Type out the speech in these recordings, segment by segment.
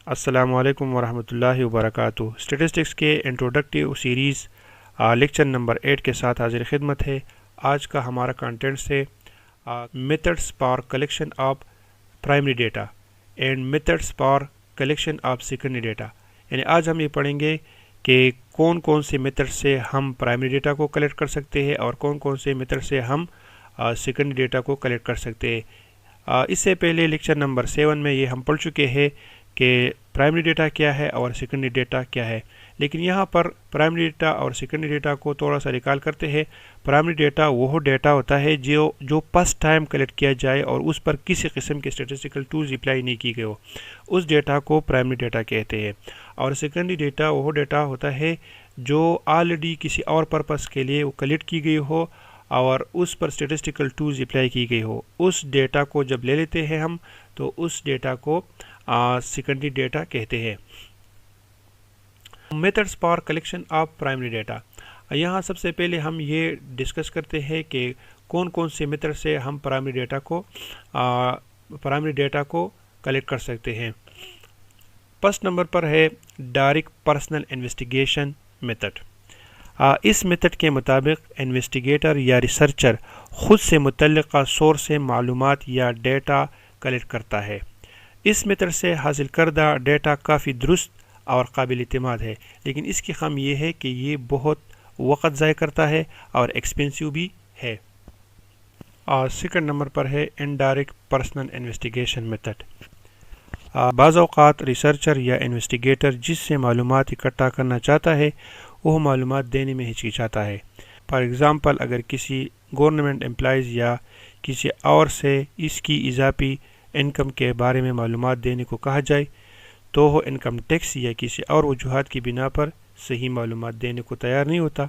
السلام علیکم ورحمۃ اللہ وبرکاتہ۔ اسٹیٹسٹکس کے انٹروڈکٹیو سیریز لیکچر نمبر 8 کے ساتھ حاضر خدمت ہے۔ آج کا ہمارا کنٹینٹس ہے methods for collection of primary data and methods for collection of secondary data, یعنی آج ہم یہ پڑھیں گے کہ کون کون سے میتھڈ سے ہم پرائمری ڈیٹا کو کلیکٹ کر سکتے ہیں اور کون کون سے میتھڈ سے ہم سیکنڈری ڈیٹا کو کلیکٹ کر سکتے ہیں۔ اس سے پہلے لیکچر نمبر 7 میں یہ ہم پڑھ چکے ہیں کہ پرائمری ڈیٹا کیا ہے اور سیکنڈری ڈیٹا کیا ہے، لیکن یہاں پر پرائمری ڈیٹا اور سیکنڈری ڈیٹا کو تھوڑا سا ریکال کرتے ہیں۔ پرائمری ڈیٹا وہ ڈیٹا ہوتا ہے جو فرسٹ ٹائم کلیکٹ کیا جائے اور اس پر کسی قسم کے اسٹیٹسٹیکل ٹولز اپلائی نہیں کی گئے ہو، اس ڈیٹا کو پرائمری ڈیٹا کہتے ہیں۔ اور سیکنڈری ڈیٹا وہ ڈیٹا ہوتا ہے جو آلریڈی کسی اور پرپس کے لیے وہ کلیکٹ کی گئی ہو اور اس پر اسٹیٹسٹیکل ٹولز اپلائی کی گئی ہو۔ اس ڈیٹا کو جب لے لیتے ہیں ہم تو اس ڈیٹا کو سیکنڈری ڈیٹا کہتے ہیں۔ Methods for collection of primary data, یہاں سب سے پہلے ہم یہ ڈسکس کرتے ہیں کہ کون کون سے میتھڈ سے ہم پرائمری ڈیٹا کو کلیکٹ کر سکتے ہیں۔ فرسٹ نمبر پر ہے ڈائریکٹ پرسنل انویسٹیگیشن میتھڈ۔ اس میتھڈ کے مطابق انویسٹیگیٹر یا ریسرچر خود سے متعلقہ سورس سے معلومات یا ڈیٹا کلیکٹ کرتا ہے۔ اس میتھڈ سے حاصل کردہ ڈیٹا کافی درست اور قابل اعتماد ہے، لیکن اس کی خام یہ ہے کہ یہ بہت وقت ضائع کرتا ہے اور ایکسپینسو بھی ہے۔ سیکنڈ نمبر پر ہے انڈائریکٹ پرسنل انویسٹیگیشن میتھڈ۔ بعض اوقات ریسرچر یا انویسٹیگیٹر جس سے معلومات اکٹھا کرنا چاہتا ہے وہ معلومات دینے میں ہچکچاتا ہے۔ فار ایگزامپل، اگر کسی گورنمنٹ امپلائیز یا کسی اور سے اس کی اضافی انکم کے بارے میں معلومات دینے کو کہا جائے تو وہ انکم ٹیکس یا کسی اور وجوہات کی بنا پر صحیح معلومات دینے کو تیار نہیں ہوتا۔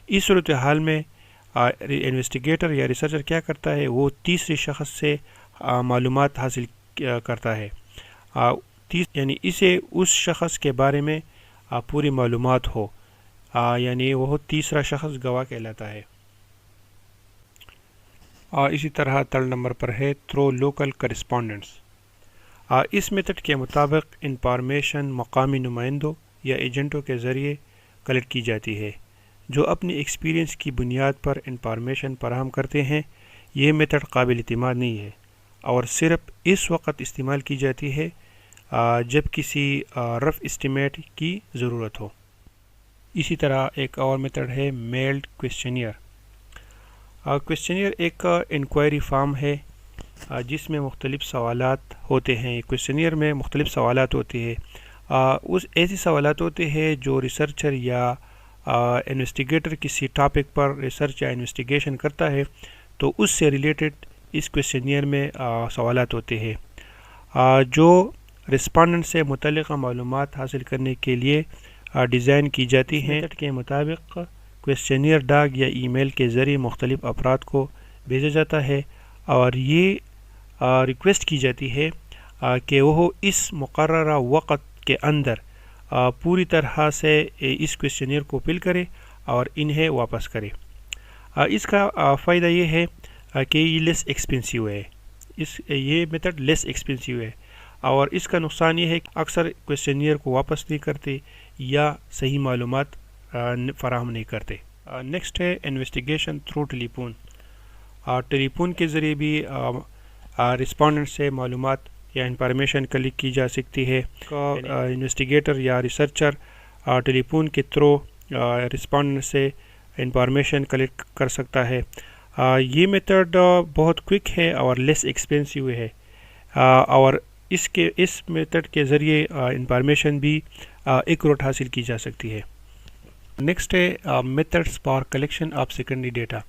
اس صورتحال میں انویسٹیگیٹر یا ریسرچر کیا کرتا ہے، وہ تیسری شخص سے معلومات حاصل کرتا ہے، یعنی اسے اس شخص کے بارے میں پوری معلومات ہو، یعنی وہ تیسرا شخص گواہ کہلاتا ہے۔ اسی طرح تھرڈ نمبر پر ہے تھرو لوکل کرسپونڈنٹس۔ اس میتھڈ کے مطابق انفارمیشن مقامی نمائندوں یا ایجنٹوں کے ذریعے کلیکٹ کی جاتی ہے جو اپنی ایکسپیرینس کی بنیاد پر انفارمیشن فراہم کرتے ہیں۔ یہ میتھڈ قابل اعتماد نہیں ہے اور صرف اس وقت استعمال کی جاتی ہے جب کسی رف اسٹیمیٹ کی ضرورت ہو۔ اسی طرح ایک اور میتھڈ ہے میلڈ کویسچنیئر۔ کویسچنیئر ایک انکوائری فارم ہے جس میں مختلف سوالات ہوتے ہیں۔ کویسچنیئر میں مختلف سوالات ہوتے ہیں، ایسے سوالات ہوتے ہیں جو ریسرچر یا انویسٹیگیٹر کسی ٹاپک پر ریسرچ یا انویسٹیگیشن کرتا ہے تو اس سے ریلیٹڈ اس کویسچنیئر میں سوالات ہوتے ہیں جو رسپانڈنٹ سے متعلقہ معلومات حاصل کرنے کے لیے ڈیزائن کی جاتی ہیں۔ میتھڈ کے مطابق کویسچنیئر ڈاک یا ای میل کے ذریعے مختلف افراد کو بھیجا جاتا ہے اور یہ ریکویسٹ کی جاتی ہے کہ وہ اس مقررہ وقت کے اندر پوری طرح سے اس کویسچنیئر کو فل کرے اور انہیں واپس کرے۔ اس کا فائدہ یہ ہے کہ یہ لیس ایکسپینسیو ہے، یہ میتھڈ لیس ایکسپینسیو ہے، اور اس کا نقصان یہ ہے کہ اکثر کویسچنیئر کو واپس نہیں کرتے یا صحیح معلومات فراہم نہیں کرتے۔ نیکسٹ ہے انویسٹیگیشن تھرو ٹیلی فون۔ ٹیلی فون کے ذریعے بھی رسپونڈنٹ سے معلومات یا انفارمیشن کلیکٹ کی جا سکتی ہے۔ انویسٹیگیٹر یا ریسرچر ٹیلی فون کے تھرو رسپونڈنٹ سے انفارمیشن کلیکٹ کر سکتا ہے۔ یہ میتھڈ بہت کوئک ہے اور لیس ایکسپینسیو ہے، اور اس میتھڈ کے ذریعے انفارمیشن بھی ایکوریٹ حاصل کی جا سکتی ہے۔ نیکسٹ ہے methods for collection of secondary data,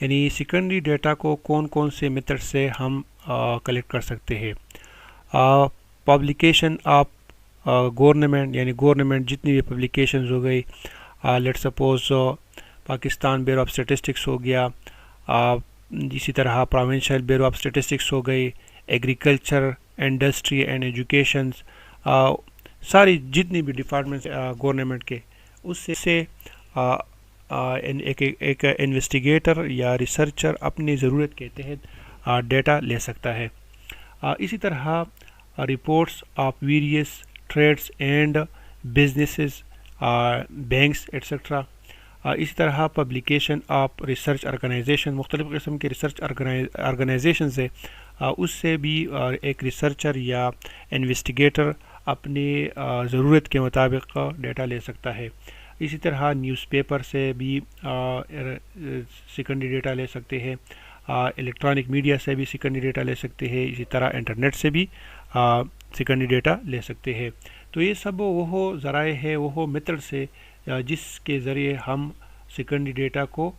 یعنی سیکنڈری ڈیٹا کو کون کون سے میتھڈ سے ہم کلیکٹ کر سکتے ہیں۔ پبلیکیشن آف گورنمنٹ، یعنی گورنمنٹ جتنی بھی پبلیکیشنز ہو گئی، let suppose Pakistan bureau of statistics ہو گیا، اسی طرح پروونشل بیورو آف اسٹیٹسٹکس ہو گئی، ایگریکلچر، انڈسٹری اینڈ ایجوکیشنز، ساری جتنی بھی ڈپارٹمنٹس گورنمنٹ کے، اس سے ایک انویسٹیگیٹر یا ریسرچر اپنی ضرورت کے تحت ڈیٹا لے سکتا ہے۔ اسی طرح reports of various traits and businesses, banks etcetera. اسی طرح پبلیکیشن آف ریسرچ آرگنائزیشن، مختلف قسم کے ریسرچ آرگنائزیشن سے اس سے بھی ایک ریسرچر یا انویسٹیگیٹر اپنی ضرورت کے مطابق ڈیٹا لے سکتا ہے۔ اسی طرح نیوز پیپر سے بھی سیکنڈری ڈیٹا لے سکتے ہیں، الیکٹرانک میڈیا سے بھی سیکنڈری ڈیٹا لے سکتے ہیں، اسی طرح انٹرنیٹ سے بھی سیکنڈری ڈیٹا لے سکتے ہیں۔ تو یہ سب وہ ذرائع ہے، وہ میتھڈ سے جس کے ذریعے ہم سیکنڈری ڈیٹا کو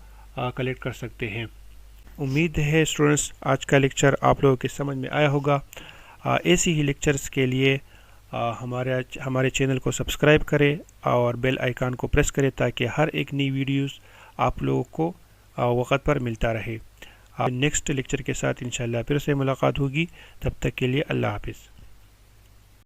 کلیکٹ کر سکتے ہیں۔ امید ہے اسٹوڈنٹس آج کا لیکچر آپ لوگوں کے سمجھ میں آیا ہوگا۔ ایسی ہی لیکچرز کے لیے ہمارے چینل کو سبسکرائب کریں اور بیل آئیکن کو پریس کریں تاکہ ہر ایک نئی ویڈیوز آپ لوگوں کو وقت پر ملتا رہے۔ نیکسٹ لیکچر کے ساتھ انشاءاللہ پھر سے ملاقات ہوگی، تب تک کے لیے اللہ حافظ۔